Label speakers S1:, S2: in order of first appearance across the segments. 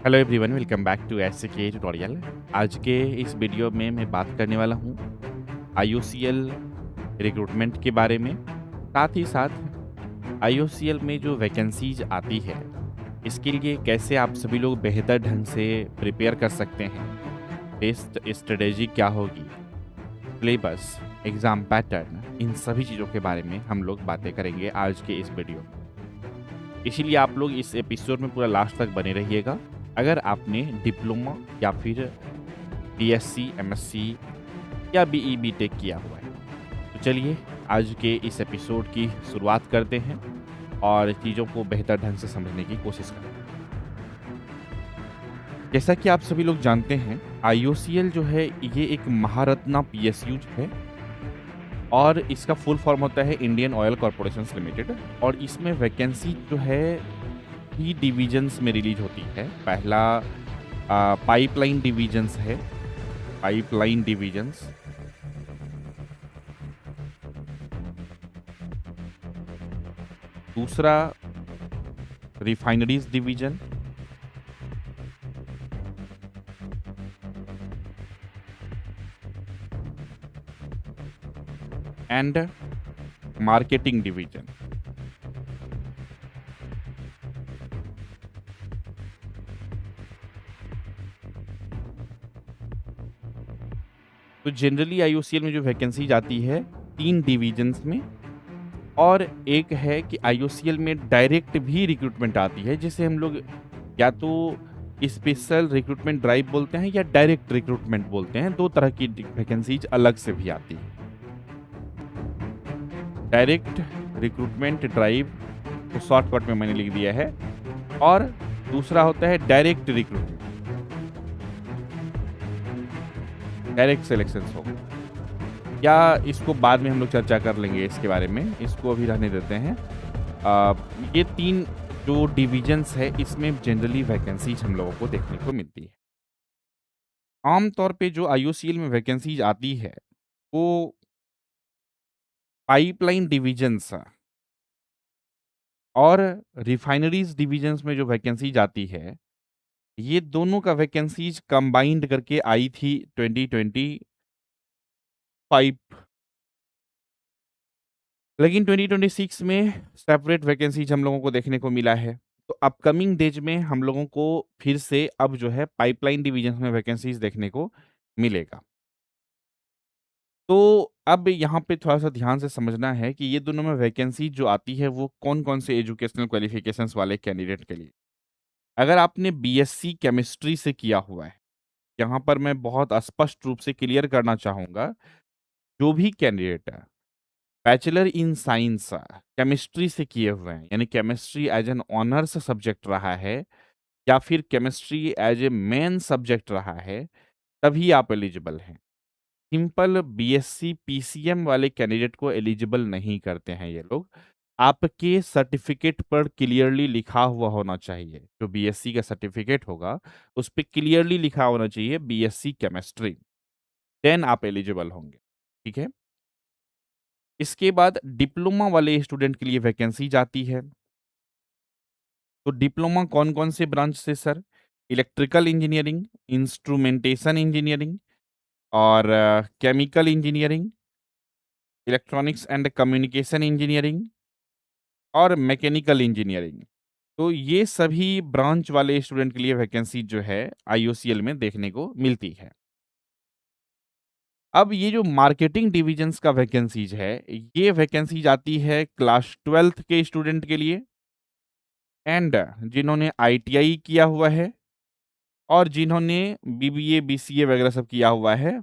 S1: Hello everyone, welcome back to SK tutorial. आज के इस वीडियो में मैं बात करने वाला हूँ आईओसीएल रिक्रूटमेंट के बारे में। साथ ही साथ आईओसीएल में जो वैकेंसीज आती है, इसके लिए कैसे आप सभी लोग बेहतर ढंग से प्रिपेयर कर सकते हैं, बेस्ट स्ट्रेटेजी क्या होगी, सिलेबस, एग्ज़ाम पैटर्न, इन सभी चीज़ों के बारे में हम लोग बातें करेंगे आज के इस वीडियो में। इसीलिए आप लोग इस एपिसोड में पूरा लास्ट तक बने रहिएगा। अगर आपने डिप्लोमा या फिर बीएससी, एमएससी या बीई बीटेक किया हुआ है, तो चलिए आज के इस एपिसोड की शुरुआत करते हैं और चीज़ों को बेहतर ढंग से समझने की कोशिश करते हैं। जैसा कि आप सभी लोग जानते हैं, आईओसीएल जो है ये एक महारत्ना पीएसयू है और इसका फुल फॉर्म होता है इंडियन ऑयल कॉरपोरेशन लिमिटेड। और इसमें वैकेंसी जो है 3 डिविजन्स में रिलीज होती है। पहला पाइपलाइन डिविजन्स है, पाइपलाइन डिविजन्स। दूसरा refineries division. And marketing division. तो जनरली आईओसीएल में जो वैकेंसी आती है 3 डिविजन्स में, और एक है कि आईओसीएल में डायरेक्ट भी रिक्रूटमेंट आती है, जिसे हम लोग या तो स्पेशल रिक्रूटमेंट ड्राइव बोलते हैं या डायरेक्ट रिक्रूटमेंट बोलते हैं। 2 तरह की वैकेंसीज अलग से भी आती है। डायरेक्ट रिक्रूटमेंट ड्राइव को शॉर्टकट में मैंने लिख दिया है, और दूसरा होता है डायरेक्ट रिक्रूटमेंट, डायरेक्ट सिलेक्शंस होगा। या इसको बाद में हम लोग चर्चा कर लेंगे इसके बारे में, इसको अभी रहने देते हैं। ये 3 जो डिविजन्स है, इसमें जनरली वैकेंसीज हम लोगों को देखने को मिलती है। आमतौर पे जो आईओसीएल में वैकेंसीज आती है वो पाइपलाइन डिविजन्स और रिफाइनरीज डिविजन्स में जो वैकेंसीज आती है, ये दोनों का वैकेंसीज कंबाइंड करके आई थी 2025। लेकिन 2026 में सेपरेट वैकेंसीज हम लोगों को देखने को मिला है। तो अपकमिंग डेज में हम लोगों को फिर से अब जो है पाइपलाइन डिविजन में वैकेंसीज देखने को मिलेगा। तो अब यहाँ पे थोड़ा-सा ध्यान से समझना है कि ये दोनों में वैकेंसी जो आती है वो कौन-कौन से एजुकेशनल क्वालिफिकेशंस वाले कैंडिडेट के लिए। अगर आपने बीएससी केमिस्ट्री से किया हुआ है, यहाँ पर मैं बहुत स्पष्ट रूप से क्लियर करना चाहूँगा, जो भी कैंडिडेट है बैचलर इन साइंस केमिस्ट्री से किए हुए हैं, यानी chemistry as an honours subject रहा है या फिर chemistry as a main subject रहा है, तभी आप एलिजिबल हैं। सिंपल बीएससी पीसीएम वाले कैंडिडेट को एलिजिबल नहीं करते हैं ये लोग। आपके सर्टिफिकेट पर क्लियरली लिखा हुआ होना चाहिए, जो बीएससी का सर्टिफिकेट होगा उस पे क्लियरली लिखा होना चाहिए बीएससी केमिस्ट्री, देन आप एलिजिबल होंगे। ठीक है। इसके बाद डिप्लोमा वाले स्टूडेंट के लिए वैकेंसी जाती है। तो डिप्लोमा कौन-कौन से ब्रांच से sir? Electrical engineering, instrumentation engineering और chemical engineering, electronics and communication engineering और मैकेनिकल इंजीनियरिंग। तो ये सभी ब्रांच वाले स्टूडेंट के लिए वैकेंसी जो है आईओसीएल में देखने को मिलती है। अब ये जो मार्केटिंग डिविजन्स का वैकेंसीज है, ये वैकेंसीज आती है क्लास 12th के स्टूडेंट के लिए एंड जिन्होंने आईटीआई किया हुआ है और जिन्होंने बीबीए, बीसीए वगैरह सब किया हुआ है।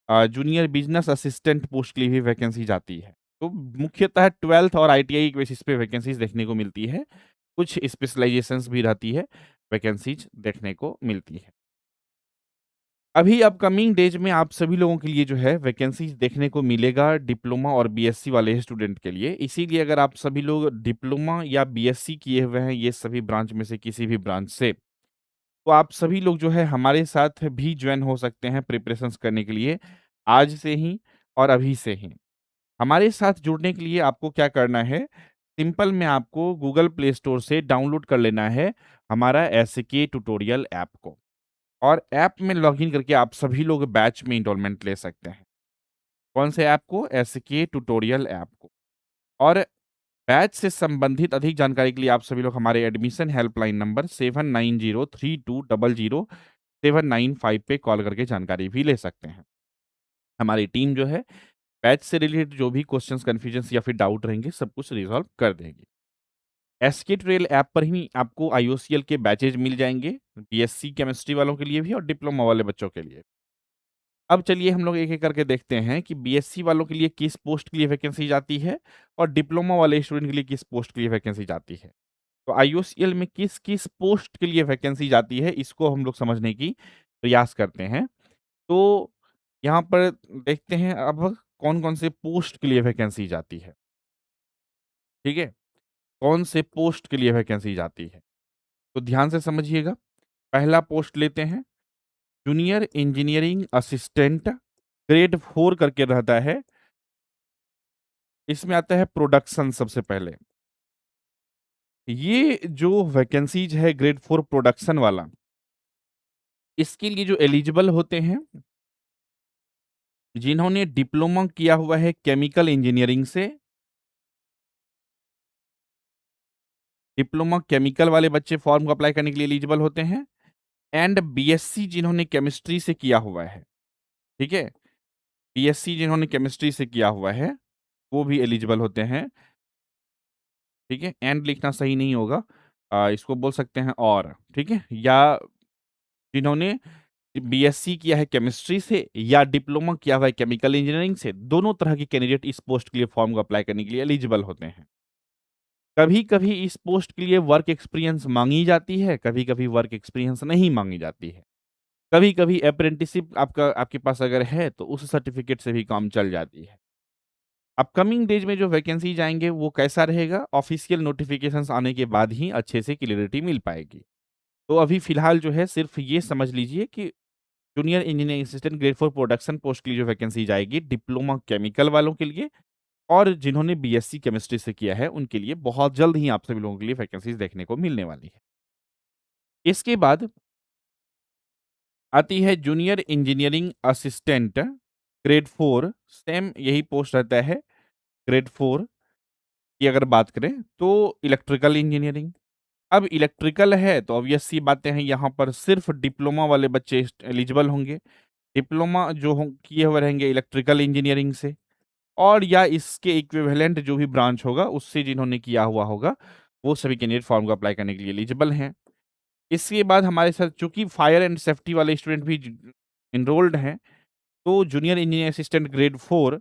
S1: जूनियर बिजनेस असिस्टेंट पोस्ट के लिए भी वैकेंसीज आती है। तो मुख्यतः 12th और आईटीआई के बेसिस पे वैकेंसीज देखने को मिलती है। कुछ स्पेशलाइजेशंस भी रहती है, वैकेंसीज देखने को मिलती है। अभी अपकमिंग डेज में आप सभी लोगों के लिए जो है वैकेंसीज देखने को मिलेगा डिप्लोमा और बीएससी वाले स्टूडेंट के लिए। इसीलिए अगर आप सभी लोग डिप्लोमा या बीएससी किए हुए हैं, ये सभी ब्रांच में से किसी भी ब्रांच से, तो आप सभी लोग जो है हमारे साथ भी ज्वाइन हो सकते हैं प्रिपरेशंस करने के लिए, आज से ही और अभी से ही। हमारे साथ जुड़ने के लिए आपको क्या करना है, सिंपल में आपको गूगल प्ले स्टोर से डाउनलोड कर लेना है हमारा एसके ट्यूटोरियल ऐप को, और ऐप में लॉगिन करके आप सभी लोग बैच में एनरोलमेंट ले सकते हैं। कौन से ऐप को? एसके ट्यूटोरियल ऐप को। और बैच से संबंधित अधिक जानकारी के लिए आप सभी लोग हमारे एडमिशन हेल्पलाइन नंबर 7903220795 पे कॉल करके जानकारी भी ले सकते हैं। हमारी टीम जो है बैच से रिलेटेड जो भी क्वेश्चंस, कन्फ्यूजन्स या फिर डाउट रहेंगे सब कुछ रिज़ॉल्व कर देंगे। एसके ट्रेल ऐप पर ही आपको आईओसीएल के बैचेज़ मिल जाएँगे, बीएससी केमिस्ट्री वालों के लिए भी और डिप्लोमा वाले बच्चों के लिए। अब चलिए हम लोग एक-एक करके देखते हैं कि बीएससी वालों के लिए किस पोस्ट के लिए वैकेंसी जाती है और डिप्लोमा वाले स्टूडेंट के लिए किस पोस्ट के लिए वैकेंसी जाती है। तो आईओसीएल में किस-किस पोस्ट के लिए वैकेंसी जाती है, इसको हम लोग समझने की प्रयास करते हैं। तो यहाँ पर देखते हैं अब कौन-कौन से पोस्ट के लिए वैकेंसी जाती है, ठीक है? कौन से पोस्ट के लिए वैकेंसी जाती है? तो ध्यान से समझिएगा। पहला पोस्ट लेते हैं, जूनियर इंजीनियरिंग असिस्टेंट ग्रेड 4 करके रहता है। इसमें आता है प्रोडक्शन सबसे पहले। ये जो वैकेंसीज़ है ग्रेड 4 प्रोडक्शन वाला, इसके लिए जो एलिजिबल होते हैं, जिन्होंने डिप्लोमा किया हुआ है केमिकल इंजीनियरिंग से, डिप्लोमा केमिकल वाले बच्चे फॉर्म को अप्लाई करने के लिए एलिजिबल होते हैं, एंड बीएससी जिन्होंने केमिस्ट्री से किया हुआ है, ठीक है? बीएससी जिन्होंने केमिस्ट्री से किया हुआ है, वो भी एलिजिबल होते हैं, ठीक है? एंड लिखना सही नहीं होगा, इसको बोल सकते हैं और, ठीक है? या जिन्होंने बीएससी किया है केमिस्ट्री से या डिप्लोमा किया हुआ है केमिकल इंजीनियरिंग से, दोनों तरह के कैंडिडेट इस पोस्ट के लिए फॉर्म को अप्लाई करने के लिए एलिजिबल होते हैं। कभी-कभी इस पोस्ट के लिए वर्क एक्सपीरियंस माँगी जाती है, कभी-कभी वर्क एक्सपीरियंस नहीं माँगी जाती है। कभी-कभी अप्रेंटिसशिप आपके पास अगर है, तो उस सर्टिफिकेट से भी काम चल जाती है। अपकमिंग डेज में जो वैकेंसीज़ आएँगे, वो कैसा रहेगा? ऑफ़िशियल नोटिफ़िकेशंस आने के बाद ही अच्छे से क्लैरिटी मिल पाएगी। तो अभी फ़िलहाल जो है सिर्फ़ ये समझ लीजिए कि junior engineering assistant grade 4 production post के लिए जो वैकेंसीज़ आएगी, डिप्लोमा केमिकल वालों के लिए और जिन्होंने बीएससी केमिस्ट्री से किया है, उनके लिए बहुत जल्द ही आप सभी लोगों के लिए वैकेंसीज़ देखने को मिलने वाली है। इसके बाद आती है junior engineering assistant grade 4, same यही पोस्ट रहता है ग्रेड 4 की अगर बात करें तो इलेक्ट्रिकल इंजीनियरिंग। अब इलेक्ट्रिकल है तो ऑब्वियस सी बातें हैं, यहाँ पर सिर्फ डिप्लोमा वाले बच्चे एलिजिबल होंगे। डिप्लोमा जो किए हुए रहेंगे इलेक्ट्रिकल इंजीनियरिंग से, और या इसके इक्विवेलेंट जो भी ब्रांच होगा उससे जिन्होंने किया हुआ होगा, वो सभी कैंडिडेट फॉर्म को अप्लाई करने के लिए एलिजिबल हैं। इसके बाद हमारे साथ चूंकि फायर एंड सेफ्टी वाले स्टूडेंट भी इनरोल्ड हैं, तो junior engineer assistant grade 4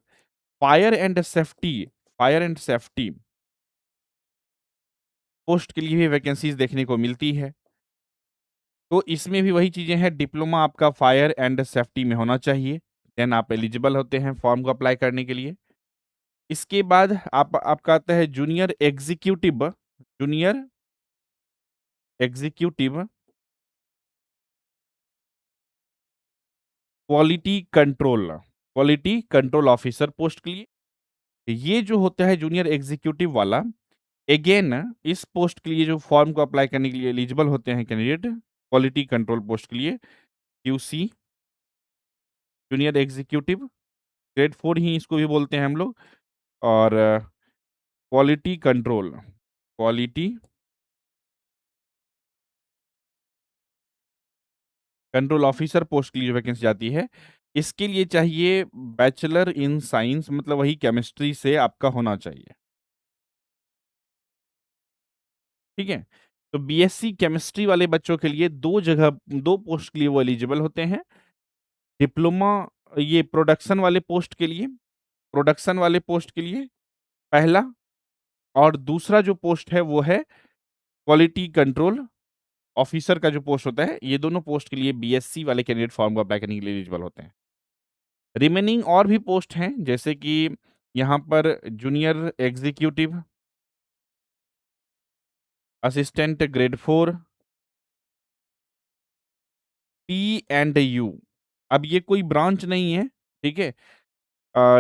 S1: fire and safety fire and safety post के लिए भी वैकेंसीज देखने को मिलती है। तो इसमें भी वही चीजें हैं, डिप्लोमा आपका फायर एंड सेफ्टी में होना चाहिए, देन आप एलिजिबल होते हैं फॉर्म को अप्लाई करने के लिए। इसके बाद आपका आता है junior executive quality control officer post के लिए। ये जो होता है जूनियर एग्जीक्यूटिव वाला, अगेन इस पोस्ट के लिए जो फॉर्म को अप्लाई करने के लिए एलिजिबल होते हैं कैंडिडेट, क्वालिटी कंट्रोल पोस्ट के लिए क्यूसी जूनियर एग्जीक्यूटिव ग्रेड 4 ही इसको भी बोलते हैं हम लोग, और क्वालिटी कंट्रोल ऑफिसर पोस्ट के लिए वैकेंसी जाती है। इसके लिए चाहिए बैचलर इन साइंस, मतलब वही केमिस्ट्री से आपका होना चाहिए, ठीक है? तो बीएससी केमिस्ट्री वाले बच्चों के लिए 2 पोस्ट के लिए वो एलिजिबल होते हैं। डिप्लोमा ये प्रोडक्शन वाले पोस्ट के लिए पहला, और दूसरा जो पोस्ट है वो है क्वालिटी कंट्रोल ऑफिसर का जो पोस्ट होता है, ये दोनों पोस्ट के लिए बीएससी वाले कैंडिडेट फॉर्म को अप्लाई करने के लिए एलिजिबल होते हैं। रिमेनिंग और भी पोस्ट हैं, जैसे कि यहाँ पर junior executive assistant grade 4 P and you. अब ये कोई ब्रांच नहीं है, ठीक है?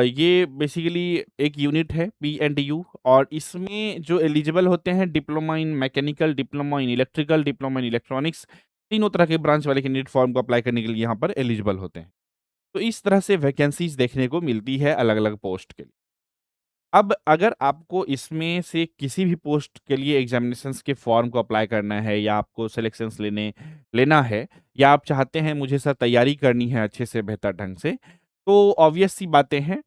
S1: ये बेसिकली एक यूनिट है पीएनडीयू, और इसमें जो एलिजिबल होते हैं diploma in mechanical, diploma in electrical, diploma in electronics, तीनों तरह के ब्रांच वाले कैंडिडेट फॉर्म को अप्लाई करने के लिए यहाँ पर एलिजिबल होते हैं। तो इस तरह से वैकेंसीज देखने को मिलती है अलग-अलग पोस्ट के लिए। अब अगर आपको इसमें से किसी भी पोस्ट के लिए एग्जामिनेशंस के फॉर्म को अप्लाई करना है, या आपको सिलेक्शंस लेना है, या आप चाहते हैं मुझे सर तैयारी करनी है अच्छे से बेहतर ढंग से, तो ऑब्वियस सी बातें हैं,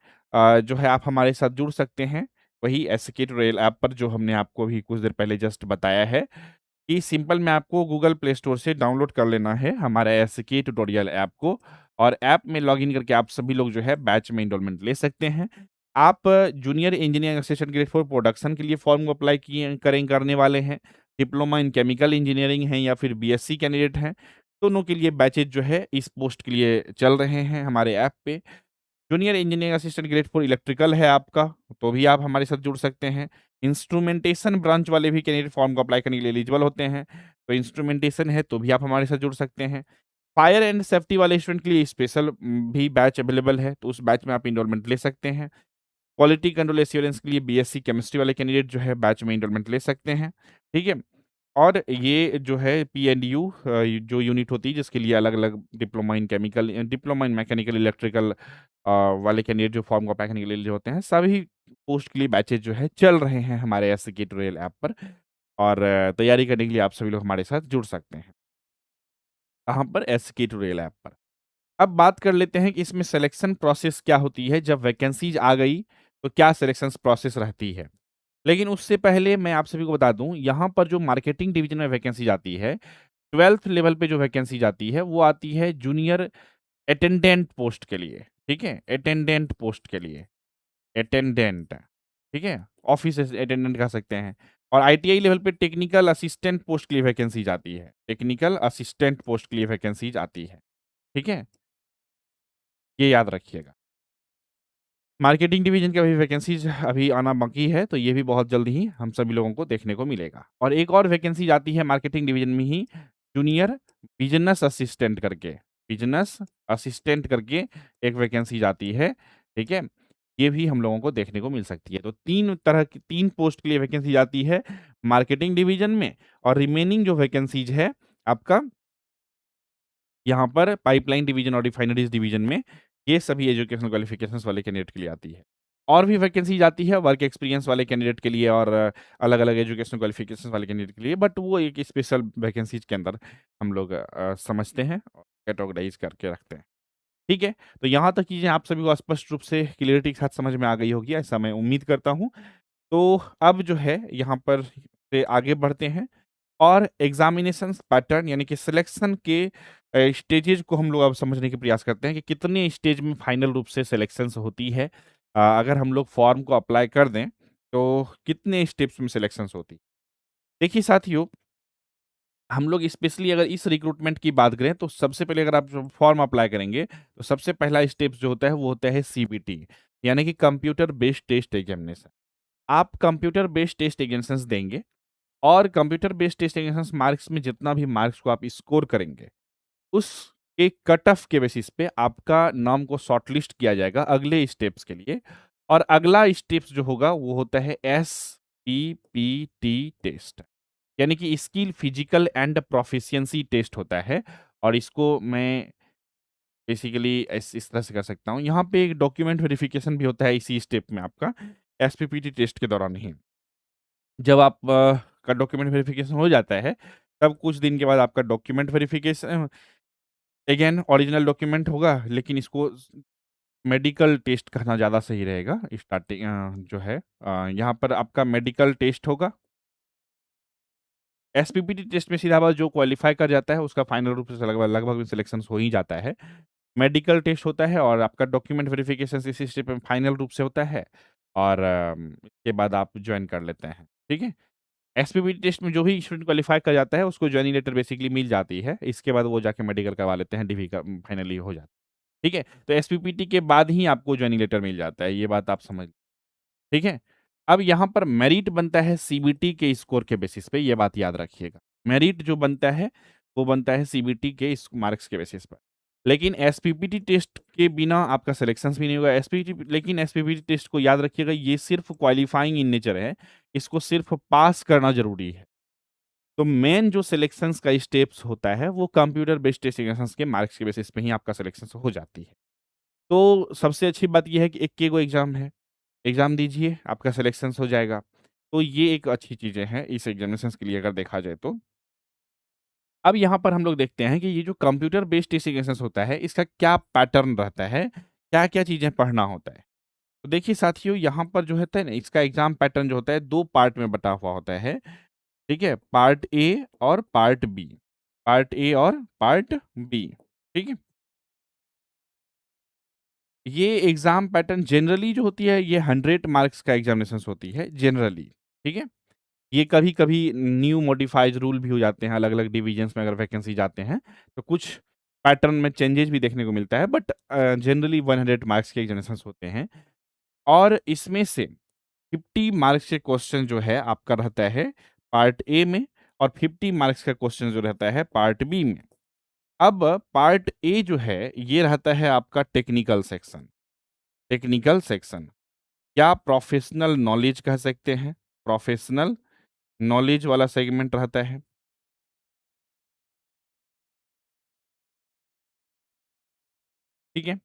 S1: जो है आप हमारे साथ जुड़ सकते हैं। वही एसके ट्यूटोरियल ऐप पर, जो हमने आपको अभी कुछ देर पहले जस्ट बताया है कि सिंपल में आपको गूगल प्ले स्टोर से डाउनलोड कर लेना है हमारा एसके ट्यूटोरियल ऐप को, और ऐप में लॉगिन करके आप सभी लोग जो है बैच में एनरोलमेंट ले सकते हैं। आप junior engineering assistant grade 4 production के लिए फॉर्म को अप्लाई किए करें करने वाले हैं, डिप्लोमा इन केमिकल इंजीनियरिंग हैं, या फिर बीएससी कैंडिडेट हैं, दोनों के लिए बैचेज जो है इस पोस्ट के लिए चल रहे हैं हमारे ऐप पे। Junior engineering assistant grade 4 electrical है आपका, तो भी आप हमारे साथ जुड़ सकते हैं। इंस्ट्रूमेंटेशन ब्रांच वाले भी कैंडिडेट फॉर्म को अप्लाई करने के लिए एलिजिबल होते हैं, तो इंस्ट्रूमेंटेशन है तो भी आप हमारे साथ जुड़ सकते हैं। फायर एंड सेफ्टी वाले स्टूडेंट के लिए स्पेशल भी बैच अवेलेबल है, तो उस बैच में आप एनरोलमेंट ले सकते हैं। क्वालिटी कंट्रोल एश्योरेंस के लिए बीएससी केमिस्ट्री वाले कैंडिडेट जो है बैच में एनरोलमेंट ले सकते हैं, ठीक है? और ये जो है पीएनडीयू जो यूनिट होती है जिसके लिए अलग-अलग diploma in chemical, diploma in mechanical, electrical वाले कैंडिडेट जो फॉर्म को अप्लाई करने के लिए होते हैं, सभी पोस्ट के लिए बैचेज जो है चल रहे हैं हमारे एसके ट्यूटोरियल ऐप पर, और तैयारी करने के लिए आप सभी लोग हमारे साथ जुड़ सकते हैं। कहाँ पर? एसके ट्यूटोरियल ऐप पर। अब बात कर लेते हैं कि इसमें सिलेक्शन प्रोसेस क्या होती है, जब वैकेंसीज आ गई तो क्या सिलेक्शन प्रोसेस रहती है। लेकिन उससे पहले मैं आप सभी को बता दूं, यहाँ पर जो मार्केटिंग डिवीजन में वैकेंसी जाती है, 12th लेवल पे जो वैकेंसी जाती है वो आती है जूनियर अटेंडेंट पोस्ट के लिए, ठीक है? अटेंडेंट पोस्ट के लिए, अटेंडेंट, ठीक है? ऑफिस अटेंडेंट कह सकते हैं। और आईटीआई लेवल पे टेक्निकल असिस्टेंट पोस्ट के लिए वैकेंसीज आती है, टेक्निकल असिस्टेंट पोस्ट के लिए वैकेंसीज आती है, ठीक है? ये याद रखिएगा। मार्केटिंग डिवीजन की अभी वैकेंसीज अभी आना बाकी है, तो ये भी बहुत जल्द ही हम सभी लोगों को देखने को मिलेगा। और एक और वैकेंसी आती है मार्केटिंग डिवीजन में ही, जूनियर बिजनेस असिस्टेंट करके, बिजनेस असिस्टेंट करके एक वैकेंसी आती है, ठीक है? ये भी हम लोगों को देखने को मिल सकती है। तो 3 तरह की 3 पोस्ट के लिए वैकेंसी आती है मार्केटिंग डिवीजन में, और रिमेनिंग जो वैकेंसीज है आपका यहाँ पर पाइपलाइन डिवीजन और रिफाइनरीज डिवीजन में, ये सभी एजुकेशनल क्वालिफिकेशंस वाले कैंडिडेट के लिए आती है। और भी वैकेंसीज आती है वर्क एक्सपीरियंस वाले कैंडिडेट के लिए, और अलग-अलग एजुकेशनल क्वालिफिकेशंस वाले कैंडिडेट के लिए, बट वो एक स्पेशल वैकेंसीज के अंदर हम लोग समझते हैं और कैटेगराइज़ करके रखते हैं। ठीक है? तो यहाँ तक चीज़ें आप सभी को स्पष्ट रूप से क्लैरिटी के साथ समझ में आ गई होगी, ऐसा मैं उम्मीद करता हूँ। तो अब जो है यहाँ पर से आगे बढ़ते हैं, और एग्ज़ामिनेशंस पैटर्न यानी कि सिलेक्शन के स्टेजेज़ को हम लोग अब समझने के प्रयास करते हैं कि कितने स्टेज में फाइनल रूप से सिलेक्शंस होती है। अगर हम लोग फॉर्म को अप्लाई कर दें, तो कितने स्टेप्स में सिलेक्शंस होती है। देखिए साथियों, हम लोग स्पेशली अगर इस रिक्रूटमेंट की बात करें, तो सबसे पहले अगर आप जो फॉर्म अप्लाई करेंगे, तो सबसे पहला स्टेप जो होता है वो होता है सीबीटी, यानी कि कंप्यूटर बेस्ड टेस्ट एग्जामिनेशन। आप कंप्यूटर बेस्ड टेस्ट एग्जामिनेशंस देंगे, और computer based test examinations marks में जितना भी मार्क्स को आप स्कोर करेंगे, उसके कट ऑफ के बेसिस पे आपका नाम को शॉर्टलिस्ट किया जाएगा अगले स्टेप्स के लिए। और अगला स्टेप्स जो होगा वो होता है एसपीपीटी टेस्ट, यानी कि skill physical and proficiency test होता है। और इसको मैं बेसिकली इस तरह से कर सकता हूँ, यहाँ पे एक डॉक्यूमेंट वेरिफिकेशन भी होता है इसी स्टेप में आपका, एसपीपीटी टेस्ट के दौरान ही। जब आप का डॉक्यूमेंट वेरिफिकेशन हो जाता है, तब कुछ दिन के बाद आपका document verification, again original document होगा, लेकिन इसको मेडिकल टेस्ट कहना ज़्यादा सही रहेगा। स्टार्टिंग जो है यहाँ पर आपका मेडिकल टेस्ट होगा। एसपीपीटी टेस्ट में सीधा बात जो क्वालीफाई कर जाता है उसका फाइनल रूप से लगभग लगभग सिलेक्शन हो ही जाता है। मेडिकल टेस्ट होता है, और आपका डॉक्यूमेंट वेरिफिकेशन इसी स्टेप में फाइनल रूप से होता है, और इसके बाद आप ज्वाइन कर लेते हैं, ठीक है? एसपीपीटी टेस्ट में जो भी स्टूडेंट क्वालीफाई कर जाता है उसको जॉइनिंग लेटर बेसिकली मिल जाती है। इसके बाद वो जाके मेडिकल करवा लेते हैं, डीवी का फाइनली हो जाता है, ठीक है? तो एसपीपीटी के बाद ही आपको जॉइनिंग लेटर मिल जाता है, ये बात आप समझ, ठीक है? अब यहाँ पर मेरिट बनता है सीबीटी के स्कोर के बेसिस पे, ये बात याद रखिएगा। मेरिट जो बनता है, वो बनता है सीबीटी के इस मार्क्स के बेसिस पर। लेकिन एसपीपीटी टेस्ट के बिना आपका सिलेक्शंस भी नहीं होगा। एसपीटी लेकिन एसपीपीटी टेस्ट को याद रखिएगा, ये सिर्फ़ क्वालिफाइंग इन नेचर है, इसको सिर्फ़ पास करना ज़रूरी है। तो मेन जो सिलेक्शंस का स्टेप्स होता है, वो कंप्यूटर बेस्ड टेस्टिंग के मार्क्स के बेसिस पे ही आपका सिलेक्शंस हो जाती है। तो सबसे अच्छी बात ये है कि इक्के गो एग्ज़ाम है, एग्ज़ाम दीजिए, आपका सिलेक्शंस हो जाएगा। तो ये एक अच्छी चीज़ें हैं इस एग्ज़ामिनेशंस के लिए अगर देखा जाए तो। अब यहाँ पर हम लोग देखते हैं कि ये जो कंप्यूटर बेस्ड टेस्टिंग होता है, इसका क्या पैटर्न रहता है, क्या-क्या चीज़ें पढ़ना होता है। तो देखिए साथियों, यहाँ पर जो होता है ना, इसका एग्ज़ाम पैटर्न जो होता है 2 पार्ट में बँटा हुआ होता है, ठीक है? पार्ट ए और पार्ट बी। पार्ट ए और पार्ट बी, ठीक है? ये एग्ज़ाम पैटर्न जनरली जो होती है, ये 100 मार्क्स का एग्ज़ामिनेशंस होती है जनरली, ठीक है? ये कभी-कभी न्यू मॉडिफाइड रूल भी हो जाते हैं, अलग-अलग डिविजन्स में अगर वैकेंसी जाते हैं, तो कुछ पैटर्न में चेंजेस भी देखने को मिलता है, बट जनरली 100 मार्क्स के एग्जामिनेशंस होते हैं और इसमें से 50 मार्क्स के क्वेश्चन जो है आपका रहता है पार्ट ए में और 50 मार्क्स का क्वेश्चन जो रहता है पार्ट बी में। अब पार्ट ए जो है, ये रहता है आपका टेक्निकल सेक्शन। टेक्निकल सेक्शन या प्रोफेशनल नॉलेज कह सकते हैं, प्रोफेशनल नॉलेज वाला सेगमेंट रहता है। ठीक है?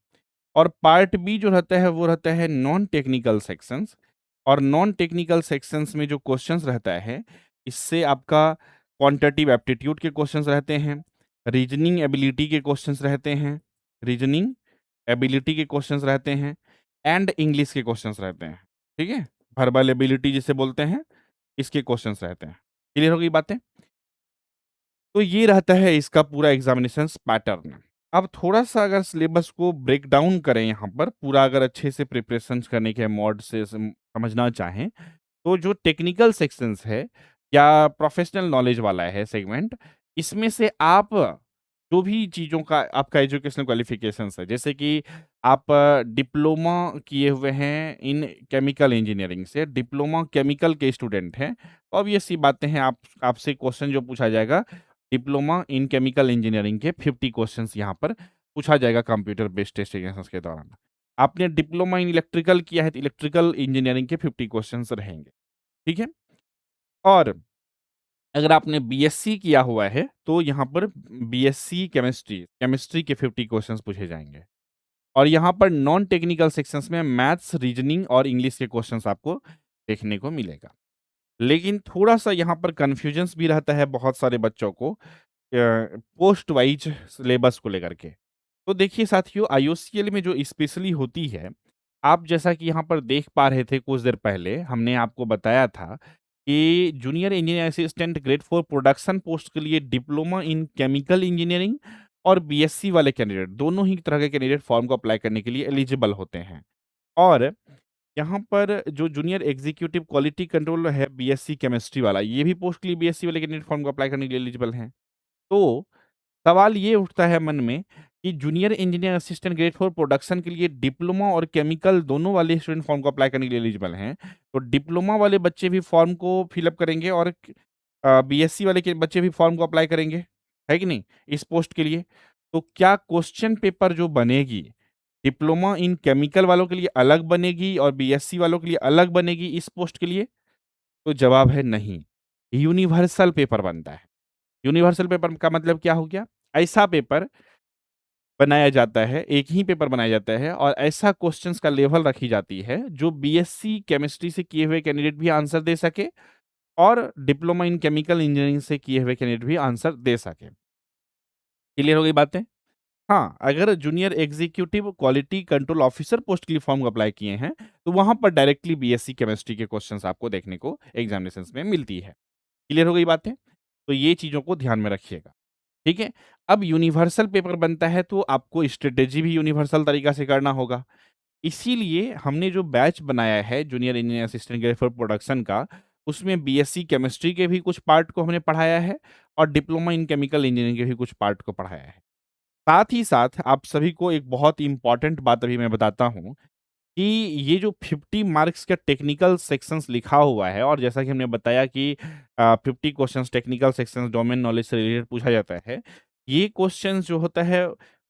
S1: और पार्ट बी जो रहता है वो रहता है नॉन टेक्निकल सेक्शंस और नॉन टेक्निकल सेक्शंस में जो क्वेश्चंस रहता है, इससे आपका क्वांटिटेटिव एप्टीट्यूड के क्वेश्चंस रहते हैं, रीजनिंग एबिलिटी के क्वेश्चंस रहते हैं, रीजनिंग एबिलिटी के क्वेश्चंस रहते हैं एंड इंग्लिश के क्वेश्चंस रहते हैं। ठीक है? वर्बल एबिलिटी जिसे बोलते हैं, इसके क्वेश्चंस रहते हैं। क्लियर हो गई बातें? तो ये रहता है इसका पूरा एग्जामिनेशंस पैटर्न। अब थोड़ा-सा अगर सिलेबस को ब्रेक डाउन करें यहाँ पर, पूरा अगर अच्छे से प्रिपरेशंस करने के मोड से समझना चाहें, तो जो टेक्निकल सेक्शंस है या प्रोफेशनल नॉलेज वाला है सेगमेंट, इसमें से आप जो भी चीज़ों का आपका एजुकेशनल क्वालिफ़िकेशंस है, जैसे कि आप डिप्लोमा किए हुए हैं इन केमिकल इंजीनियरिंग से, डिप्लोमा केमिकल के स्टूडेंट हैं, तो ऑब्वियस सी बातें हैं आप आपसे क्वेश्चन जो पूछा जाएगा, डिप्लोमा इन केमिकल इंजीनियरिंग के 50 क्वेश्चंस यहाँ पर पूछा जाएगा कंप्यूटर बेस्ड टेस्ट एग्जाम्स के दौरान। आपने डिप्लोमा इन इलेक्ट्रिकल किया है, तो इलेक्ट्रिकल इंजीनियरिंग के 50 क्वेश्चंस रहेंगे, ठीक है? और अगर आपने बीएससी किया हुआ है, तो यहाँ पर बीएससी केमिस्ट्री, केमिस्ट्री के 50 क्वेश्चंस पूछे जाएँगे। और यहाँ पर नॉन टेक्निकल सेक्शंस में मैथ्स, रीजनिंग और इंग्लिश के क्वेश्चंस आपको देखने को मिलेगा। लेकिन थोड़ा-सा यहाँ पर कन्फ्यूजन्स भी रहता है बहुत सारे बच्चों को पोस्ट वाइज सिलेबस को लेकर के। तो देखिए साथियों, आईओसीएल में जो स्पेशली होती है, आप जैसा कि यहाँ पर देख पा रहे थे कुछ देर पहले, हमने आपको बताया था कि junior engineer assistant grade 4 production post के लिए डिप्लोमा इन केमिकल इंजीनियरिंग और बीएससी वाले कैंडिडेट, दोनों ही तरह के कैंडिडेट फॉर्म को अप्लाई करने के लिए एलिजिबल होते हैं। और यहाँ पर जो जूनियर एग्जीक्यूटिव क्वालिटी कंट्रोल है बीएससी केमिस्ट्री वाला, ये भी पोस्ट के लिए बीएससी वाले कैंडिडेट फॉर्म को अप्लाई करने के लिए एलिजिबल हैं। तो सवाल ये उठता है मन में कि junior engineer assistant grade 4 production के लिए डिप्लोमा और केमिकल दोनों वाले स्टूडेंट फॉर्म को अप्लाई करने के लिए एलिजिबल हैं। तो डिप्लोमा वाले बच्चे भी फॉर्म को फिल अप करेंगे और बीएससी वाले के बच्चे भी फॉर्म को अप्लाई करेंगे, है कि नहीं? इस पोस्ट के लिए। तो क्या क्वेश्चन पेपर जो बनेगी, डिप्लोमा इन केमिकल वालों के लिए अलग बनेगी और बीएससी वालों के लिए अलग बनेगी इस पोस्ट के लिए? तो जवाब है नहीं। यूनिवर्सल पेपर बनता है। यूनिवर्सल पेपर का मतलब क्या हो गया? ऐसा पेपर बनाया जाता है, एक ही पेपर बनाया जाता है और ऐसा क्वेश्चंस का लेवल रखी जाती है, जो बीएससी केमिस्ट्री से किए हुए कैंडिडेट भी आंसर दे सके और डिप्लोमा इन केमिकल इंजीनियरिंग से किए हुए कैंडिडेट भी आंसर दे सके। क्लियर हो गई बातें? हाँ, अगर junior executive quality control officer post के लिए फॉर्म अप्लाई किए हैं, तो वहाँ पर डायरेक्टली बीएससी केमिस्ट्री के क्वेश्चंस आपको देखने को एग्जामिनेशंस में मिलती है। क्लियर हो गई बातें? तो ये चीज़ों को ध्यान में रखिएगा। ठीक है? अब यूनिवर्सल पेपर बनता है तो आपको स्ट्रैटेजी भी यूनिवर्सल तरीका से करना होगा। इसीलिए हमने जो बैच बनाया है junior engineer assistant grade for production का, उसमें बीएससी केमिस्ट्री के भी कुछ पार्ट को हमने पढ़ाया है और डिप्लोमा इन केमिकल इंजीनियरिंग के भी कुछ पार्ट को पढ़ाया है। साथ ही साथ आप सभी को एक बहुत इम्पोर्टेंट बात अभी मैं बताता हूँ कि ये जो 50 मार्क्स का टेक्निकल सेक्शंस लिखा हुआ है और जैसा कि हमने बताया कि 50 questions technical sections domain knowledge से रिलेटेड पूछा जाता है। ये क्वेश्चंस जो होता है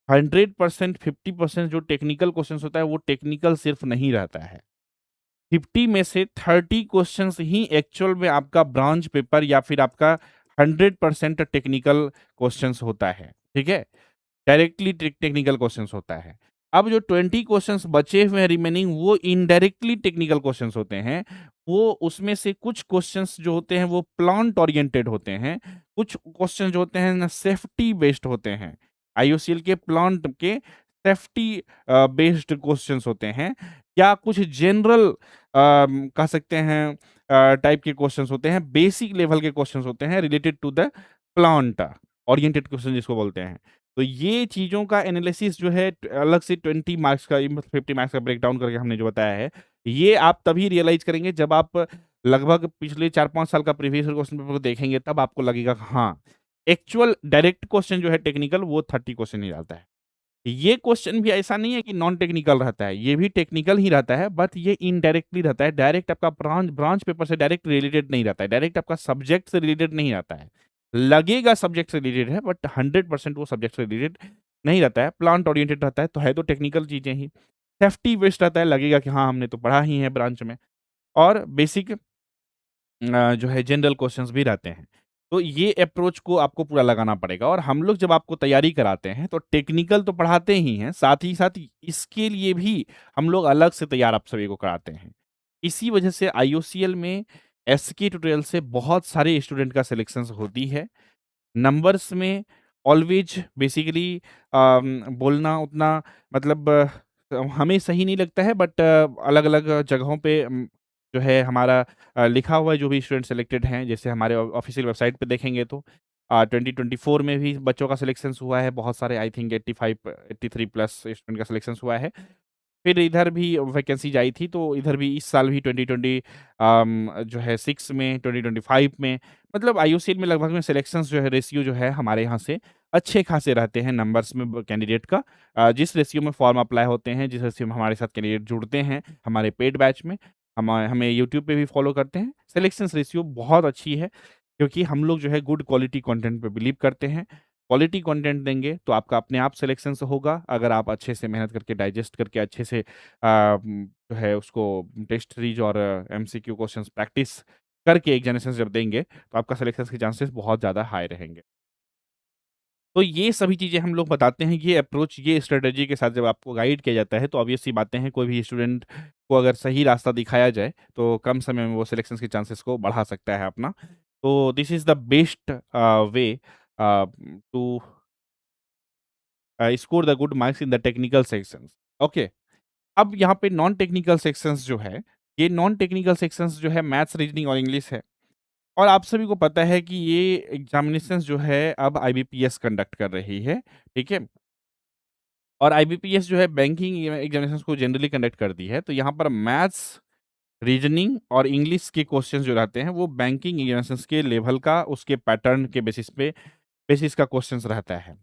S1: 100% 50% जो टेक्निकल क्वेश्चंस होता है वो टेक्निकल सिर्फ नहीं रहता है। 50 में से 30 क्वेश्चंस ही एक्चुअल में आपका ब्रांच पेपर या फिर आपका 100% टेक्निकल क्वेश्चंस होता है, ठीक है? डायरेक्टली टेक्निकल क्वेश्चंस होता है। अब जो 20 क्वेश्चंस बचे हुए हैं रिमेनिंग वो इनडायरेक्टली टेक्निकल क्वेश्चंस होते हैं। वो उसमें से कुछ क्वेश्चंस जो होते हैं वो प्लांट ओरिएंटेड होते हैं, कुछ क्वेश्चन जो होते हैं ना सेफ्टी बेस्ड होते हैं। आईओसीएल के प्लांट के सेफ्टी बेस्ड क्वेश्चंस होते हैं या कुछ जनरल कह सकते हैं टाइप के क्वेश्चंस होते हैं, बेसिक लेवल के क्वेश्चंस होते हैं related to the plant oriented question जिसको बोलते हैं। तो ये चीज़ों का एनालिसिस जो है अलग से 20 मार्क्स का 50 मार्क्स का ब्रेकडाउन करके हमने जो बताया है, ये आप तभी रियलाइज़ करेंगे जब आप लगभग पिछले 4-5 साल का प्रीवियस ईयर क्वेश्चन पेपर को देखेंगे तब आपको लगेगा कि हाँ, एक्चुअल डायरेक्ट क्वेश्चन जो है टेक्निकल वो 30 क्वेश्चन ही आता है। ये क्वेश्चन भी ऐसा नहीं है कि नॉन टेक्निकल रहता है, ये भी टेक्निकल ही रहता है बट ये इनडायरेक्टली रहता है, डायरेक्ट आपका ब्रांच ब्रांच पेपर से डायरेक्ट रिलेटेड नहीं रहता है, डायरेक्ट आपका सब्जेक्ट से रिलेटेड नहीं रहता है। लगेगा सब्जेक्ट से रिलेटेड है बट 100% वो सब्जेक्ट से रिलेटेड नहीं रहता है, प्लांट ओरिएंटेड रहता है, तो है तो टेक्निकल चीज़ें ही। सेफ्टी बेस्ड रहता है, लगेगा कि हाँ, हमने तो पढ़ा ही है ब्रांच में और बेसिक जो है जनरल क्वेश्चंस भी रहते हैं। तो ये अप्रोच को आपको पूरा लगाना पड़ेगा और हम लोग जब आपको तैयारी कराते हैं तो टेक्निकल तो पढ़ाते ही हैं, साथ ही साथ इसके लिए भी हम लोग अलग से तैयार आप सभी को कराते हैं। इसी वजह से आईओसीएल में एसके ट्यूटोरियल से बहुत सारे स्टूडेंट का सिलेक्शंस होती है। नंबर्स में ऑलवेज बेसिकली बोलना उतना मतलब हमें सही नहीं लगता है बट अलग-अलग जगहों पे जो है हमारा लिखा हुआ है जो भी स्टूडेंट सिलेक्टेड हैं, जैसे हमारे ऑफ़िशियल वेबसाइट पे देखेंगे तो 2024 में भी बच्चों का सिलेक्शंस हुआ है, बहुत सारे आई थिंक 85 83 प्लस स्टूडेंट का सिलेक्शंस हुआ है। फिर इधर भी वैकेंसीज़ आई थी, तो इधर भी इस साल भी 2020 जो है 6 में, 2025 में मतलब आईयूसीएल में लगभग में सिलेक्शंस जो है रेशियो जो है हमारे यहाँ से अच्छे खासे रहते हैं नंबर्स में कैंडिडेट का। जिस रेशियो में फॉर्म अप्लाई होते हैं, जिस रेशियो में हमारे साथ कैंडिडेट जुड़ते हैं, हमारे पेड बैच में, हमें यूट्यूब पे भी फॉलो करते हैं, सिलेक्शंस रेशियो बहुत अच्छी है, क्योंकि हम लोग जो है गुड क्वालिटी कंटेंट पे बिलीव करते हैं। क्वालिटी कंटेंट देंगे तो आपका अपने आप सिलेक्शंस होगा, अगर आप अच्छे से मेहनत करके डाइजेस्ट करके अच्छे से जो है उसको टेस्ट सीरीज और एमसीक्यू क्वेश्चंस प्रैक्टिस करके एग्जामिनेशंस जब देंगे, तो आपका सिलेक्शंस के चांसेस बहुत ज़्यादा हाई रहेंगे। तो ये सभी चीज़ें हम लोग बताते हैं, ये अप्रोच, ये स्ट्रैटेजी के साथ जब आपको गाइड किया जाता है, तो ऑब्वियस सी बातें हैं, कोई भी स्टूडेंट को अगर सही रास्ता दिखाया जाए, तो कम समय में वो सिलेक्शंस के चांसेस को बढ़ा सकता है अपना। तो this is the best way to score the good marks in the technical sections. Okay, अब यहाँ पे नॉन टेक्निकल सेक्शंस जो है, ये नॉन टेक्निकल सेक्शंस जो है मैथ्स, रीजनिंग और इंग्लिश है। और आप सभी को पता है कि ये एग्ज़ामिनेशंस जो है अब आईबीपीएस कंडक्ट कर रही है, ठीक है? और आईबीपीएस जो है बैंकिंग एग्ज़ामिनेशंस को जनरली कंडक्ट करती है, तो यहाँ पर मैथ्स, रीजनिंग और इंग्लिश के क्वेश्चंस जो रहते हैं, वो बैंकिंग एग्ज़ामिनेशंस के लेवल का, उसके पैटर्न के बेसिस का क्वेश्चंस रहता है।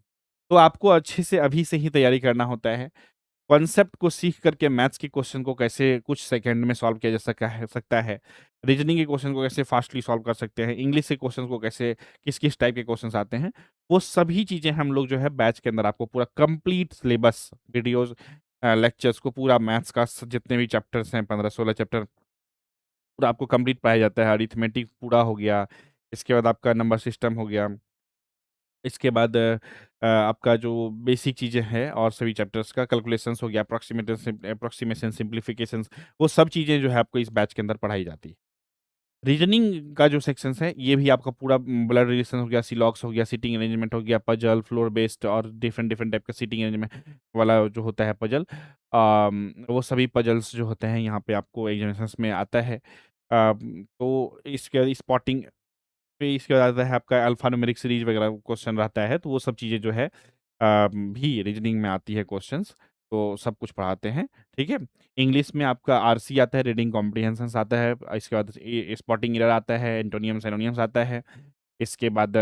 S1: तो आपको अच्छे से अभी से ही तैयारी करना होता है। कॉन्सेप्ट को सीख करके मैथ्स के क्वेश्चन को कैसे कुछ सेकंड में सॉल्व किया जा सकता है। रीजनिंग के क्वेश्चन को कैसे फास्टली सॉल्व कर सकते हैं, इंग्लिश के क्वेश्चन को कैसे किस-किस टाइप के क्वेश्चन्स आते हैं, वो सभी चीज़ें हम लोग जो है बैच के अंदर आपको पूरा कंप्लीट सिलेबस, वीडियोज़ लेक्चर्स को पूरा मैथ्स का जितने भी चैप्टर्स हैं 15-16 चैप्टर पूरा आपको कंप्लीट पढ़ाया जाता है। अरिथमेटिक पूरा हो गया, इसके बाद आपका नंबर सिस्टम हो गया। इसके बाद आपका जो बेसिक चीज़ें हैं और सभी चैप्टर्स का कैलकुलेशंस हो गया, अप्रॉक्सिमेशन, सिम्प्लिफिकेशंस, वो सब चीज़ें जो है आपको इस बैच के अंदर पढ़ाई जाती है। रीजनिंग का जो सेक्शंस है, ये भी आपका पूरा ब्लड रिलेशन हो गया, सिलॉक्स हो गया, सीटिंग अरेंजमेंट हो गया, पजल, फ्लोर बेस्ड और डिफरेंट डिफरेंट टाइप का सीटिंग अरेंजमेंट वाला जो होता है पजल, वो सभी पजल्स जो होते हैं यहाँ पे आपको एग्जामिनेशंस में आता है। तो इसके स्पॉटिंग पे इसके बाद आता है आपका अल्फ़ा न्यूमेरिक सीरीज़ वगैरह क्वेश्चन रहता है, तो वो सब चीज़ें जो है भी रीजनिंग में आती है क्वेश्चंस, तो सब कुछ पढ़ाते हैं, ठीक है? इंग्लिश में आपका आरसी आता है, रीडिंग कॉम्प्रिहेंशन्स आता है, इसके बाद स्पॉटिंग एरर आता है, एंटोनियम, सिनोनियम्स आता है, इसके बाद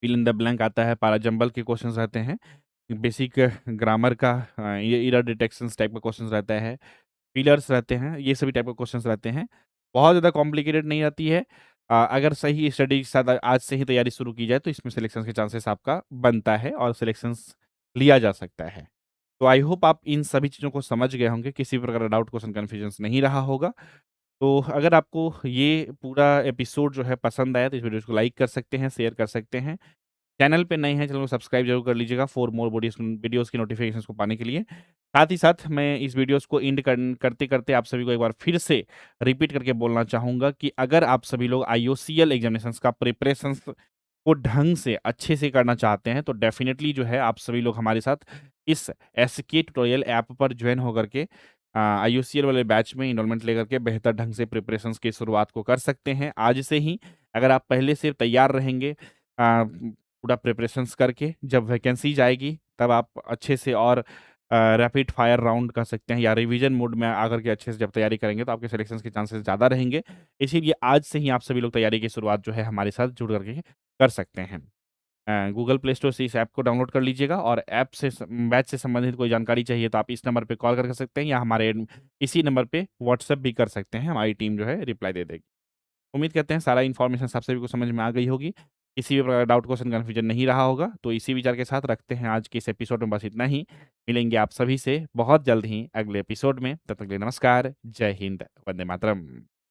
S1: फिल इन द ब्लैंक आता है, पैराजंबल के क्वेश्चंस रहते हैं, बेसिक ग्रामर का ये एरर डिटेक्शंस टाइप का क्वेश्चंस रहता है, फिलर्स रहते हैं, ये सभी टाइप के क्वेश्चंस रहते हैं। बहुत ज़्यादा कॉम्प्लिकेटेड नहीं रहती है। अगर सही स्टडी के साथ आज से ही तैयारी शुरू की जाए तो इसमें सिलेक्शन के चांसेस आपका बनता है और सिलेक्शंस लिया जा सकता है। तो आई होप आप इन सभी चीज़ों को समझ गए होंगे, किसी भी प्रकार का डाउट, क्वेश्चन, कन्फ्यूजन्स नहीं रहा होगा। तो अगर आपको ये पूरा एपिसोड जो है पसंद आया तो इस वीडियो को लाइक कर सकते हैं, शेयर कर सकते हैं। चैनल पे नए हैं, चैनल को सब्सक्राइब ज़रूर कर लीजिएगा फॉर मोर बॉडीज़ वीडियोज़ की नोटिफ़िकेशंस को पाने के लिए। साथ ही साथ मैं इस वीडियोज़ को एंड करते-करते आप सभी को एक बार फिर से रिपीट करके बोलना चाहूँगा कि अगर आप सभी लोग आईओसीएल एग्ज़ामिनेशंस का प्रिपरेशंस को ढंग से, अच्छे से करना चाहते हैं, तो डेफ़िनिटली जो है आप सभी लोग हमारे साथ इस एसके ट्यूटोरियल ऐप पर जॉइन होकर के आईओसीएल वाले बैच में एनरोलमेंट लेकर के बेहतर ढंग से प्रिपरेशंस की शुरुआत को कर सकते हैं आज से ही। अगर आप पहले से तैयार रहेंगे पूरा प्रिपरेशंस करके, जब वैकेंसीज़ आएगी तब आप अच्छे से और रैपिड फायर राउंड कर सकते हैं या रिवीजन मोड में आकर के अच्छे से जब तैयारी करेंगे तो आपके सिलेक्शंस के चांसेस ज़्यादा रहेंगे। इसीलिए आज से ही आप सभी लोग तैयारी की शुरुआत जो है हमारे साथ जुड़ करके कर सकते हैं। गूगल प्ले स्टोर से इस ऐप को डाउनलोड कर लीजिएगा और ऐप से बैच से संबंधित कोई जानकारी चाहिए तो आप इस नंबर पे कॉल कर सकते हैं या हमारे इसी नंबर पे व्हाट्सएप भी कर सकते हैं, हमारी टीम जो है रिप्लाई दे देगी। उम्मीद करते हैं सारा इन्फॉर्मेशन आप सभी को समझ में आ गई होगी। किसी भी प्रकार का डाउट, क्वेश्चन, कन्फ्यूजन नहीं रहा होगा। तो इसी विचार के साथ रखते हैं आज के इस एपिसोड में बस इतना ही। मिलेंगे आप सभी से बहुत जल्द ही अगले एपिसोड में। तब तक के लिए नमस्कार, जय हिंद, वंदे मातरम।